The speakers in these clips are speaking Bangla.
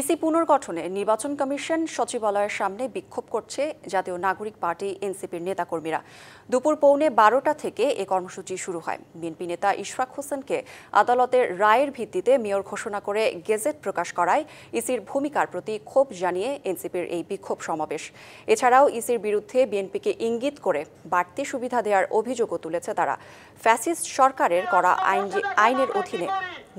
ইসি পুনর্গঠনে নির্বাচন কমিশন সচিবালয়ের সামনে বিক্ষোভ করছে জাতীয় নাগরিক পার্টি এনসিপির নেতাকর্মীরা। দুপুর 11:15 থেকে এ কর্মসূচি শুরু হয়। বিএনপি নেতা ইশরাক হোসেনকে আদালতের রায়ের ভিত্তিতে মেয়র ঘোষণা করে গেজেট প্রকাশ করায় ইসির ভূমিকার প্রতি ক্ষোভ জানিয়ে এনসিপির এই বিক্ষোভ সমাবেশ। এছাড়াও ইসির বিরুদ্ধে বিএনপিকে ইঙ্গিত করে বাড়তি সুবিধা দেওয়ার অভিযোগও তুলেছে তারা। ফ্যাসিস্ট সরকারের করা আইনের অধীনে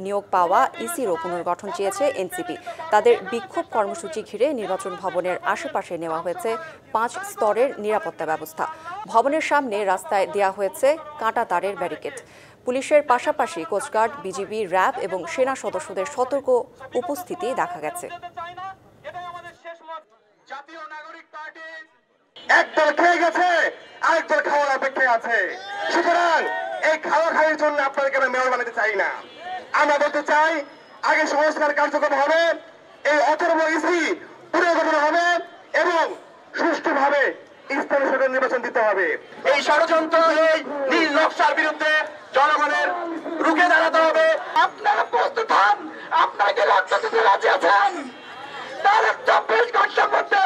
নিয়োগ পাওয়া ইসিরও পুনর্গঠন চেয়েছে এনসিপি। তাদের বিক্ষোভ কর্মসূচি ঘিরে নির্বাচন ভবনের আশেপাশে নেওয়া হয়েছে 5 স্তরের নিরাপত্তা ব্যবস্থা। ভবনের সামনে রাস্তায় দেওয়া হয়েছে কাঁটা তারের ব্যারিকেড। পুলিশের পাশাপাশি কোস্টগার্ড, বিজিবি, র্যাব এবং সেনা সদস্যদের সতর্ক উপস্থিতি দেখা গেছে। একদল খেয়ে গেছে, আরেকদল খাওয়ার অপেক্ষায় আছে। সুতরাং এই খাওয়া খাওয়ার জন্য আপনাদেরকে আমরা মেয়র বানাতে চাই না। আমরা বলতে চাই আগে সংস্কার কার্যক্রম হবে, এই অথর্ব ইসি পুনর্গঠন হবে এবং সুষ্ঠুভাবে স্থানীয় সরকার নির্বাচন দিতে হবে। এই ষড়যন্ত্র, এই নীল নকশার বিরুদ্ধে জনগণের রুখে দাঁড়াতে হবে। আপনারা প্রস্তুত হন, আপনাকে রক্ত দিতে রাজি আছেন। তার 24 ঘন্টার মধ্যে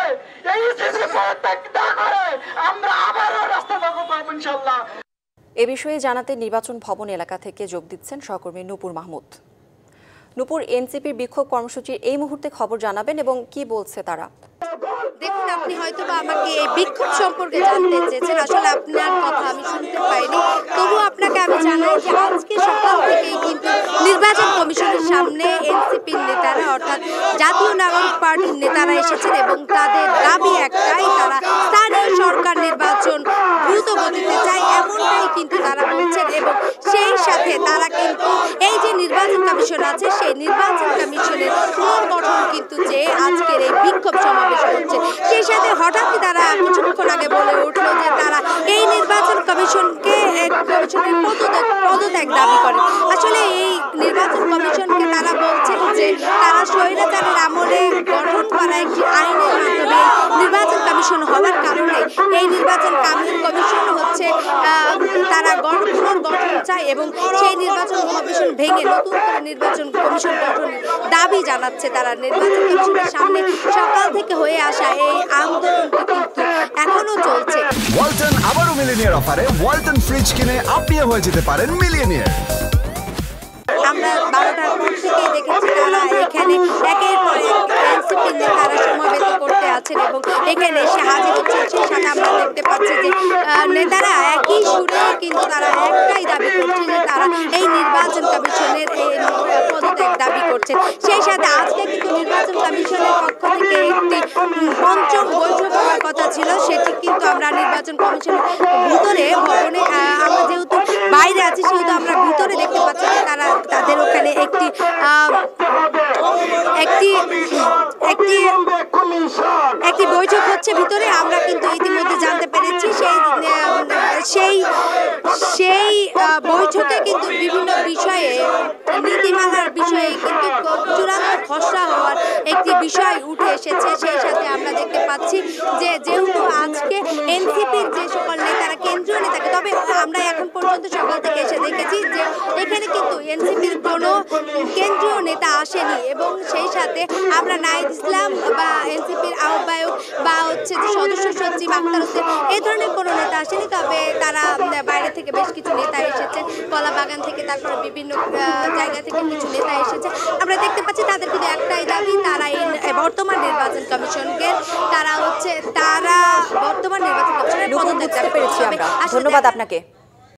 এই ইসি পদত্যাগ না করে আমরা আবারও রাস্তা দখল করব ইনশাআল্লাহ। এ বিষয়ে জানাতে নির্বাচন ভবন এলাকা থেকে যোগ দিচ্ছেন সহকর্মী নূপুর মাহমুদ। নূপুর, এনসিপির বিক্ষোভ কর্মসূচির এই মুহূর্তে খবর জানাবেন এবং কি বলছে তারা? দেখুন, আপনি হয়তো বা আমাকে এই বিক্ষোভ সম্পর্কে জানতে চেয়েছেন। আসলে আপনার কথা আমি শুনতে পাইনি, তবু আপনাকে আমি জানাই যে আজকে সকাল থেকেই কিন্তু নির্বাচন কমিশনের সামনে এনসিপির নেতারা অর্থাৎ জাতীয় নাগরিক পার্টির নেতারা এসেছেন এবং তাদের দাবি একটাই, তারা স্থানীয় সরকার নির্বাচন দ্রুত গতিতে চায়, এমনটাই কিন্তু তারা বলছেন। এবং সেই সাথে তারা কিন্তু এই যে নির্বাচন কমিশন আছে সেই নির্বাচন কমিশনের পুনর্গঠন কিন্তু চেয়ে আজকের এই বিক্ষোভ সমাবেশ করছে। সেই সাথে হঠাৎই তারা কিছুক্ষণ আগে বলে উঠল যে তারা এই নির্বাচন কমিশনের পদত্যাগ দাবি করে। আসলে এই নির্বাচন কমিশনকে তারা বলছেন যে তারা স্বৈরাচারের আমলে গঠন করা একটি আইনের মাধ্যমে নির্বাচন কমিশন হওয়ার কারণে এই নির্বাচন কমিশন হচ্ছে তারা পুনর্গঠন চায় এবং সেই নির্বাচন কমিশন ভেঙে নতুন করে নির্বাচন কমিশন গঠনের দাবি জানাচ্ছে তারা। নির্বাচন কমিশনের সামনে সকাল থেকে হয়ে আসা এই আন্দোলনটি কিন্তু এখনো চলছে। ওয়ালটন আবারও মিলিয়নিয়ার অফারে ওয়ালটন ফ্রিজ কিনে আপনিও হয়ে যেতে পারেন মিলিয়নিয়ার। আমরা 12টার পর থেকেই দেখেছি তারা এখানে একের পর এক এনসিপির নেতারা সমাবেত করতে আছেন এবং এখানে এসে হাজির হচ্ছেন। সেই সাথে আমরা দেখতে পাচ্ছি যে নেতারা একই সুরে কিন্তু তারা একটাই দাবি করছে যে তারা এই নির্বাচন কমিশনের এই পদত্যাগ দাবি করছে। সেই সাথে আজকে কিন্তু নির্বাচন কমিশনের পক্ষ থেকে একটি পঞ্চম বৈঠক হওয়ার কথা ছিল, সেটি কিন্তু আমরা নির্বাচন কমিশনের ভিতরে ভবনে আমরা যেহেতু বাইরে আছি সেহেতু আমরা ভিতরে দেখতে পাচ্ছি যে তারা তাদের ওখানে একটি বৈঠক হচ্ছে ভিতরে। আমরা কিন্তু ইতিমধ্যে জানতে পেরেছি সেই বৈঠকে কিন্তু বিভিন্ন বিষয়ে নীতিমালার বিষয়ে কিন্তু চূড়ান্ত খসড়া হওয়ার একটি বিষয় উঠে এসেছে। সেই সাথে আমরা দেখতে পাচ্ছি যে যেহেতু আজকে এনসিপির যে সকল নেতারা কেন্দ্রীয় নেতাকে, তবে আমরা এখন পর্যন্ত সকাল থেকে এসে দেখেছি যে এখানে কিন্তু এনসিপির কোনো কেন্দ্রীয় নেতা আসেনি এবং সেই সাথে আমরা নাহিদ ইসলাম বা এনসিপির আহ্বায়ক বা হচ্ছে যে সদস্য সচিব আক্তার হোসেন এই ধরনের কোনো নেতা আসেনি। তবে তারা বাইরে থেকে বেশ কিছু নেতা এসেছেন, কলা বাগান থেকে, তারপরে বিভিন্ন জায়গা থেকে কিছু নেতা এসেছে। আমরা দেখতে পাচ্ছি তাদের কিন্তু একটাই দাবি, তারা এই বর্তমান নির্বাচন কমিশনকে তারা বর্তমান নির্বাচন কমিশনের পদত্যাগ দাবি। ধন্যবাদ আপনাকে।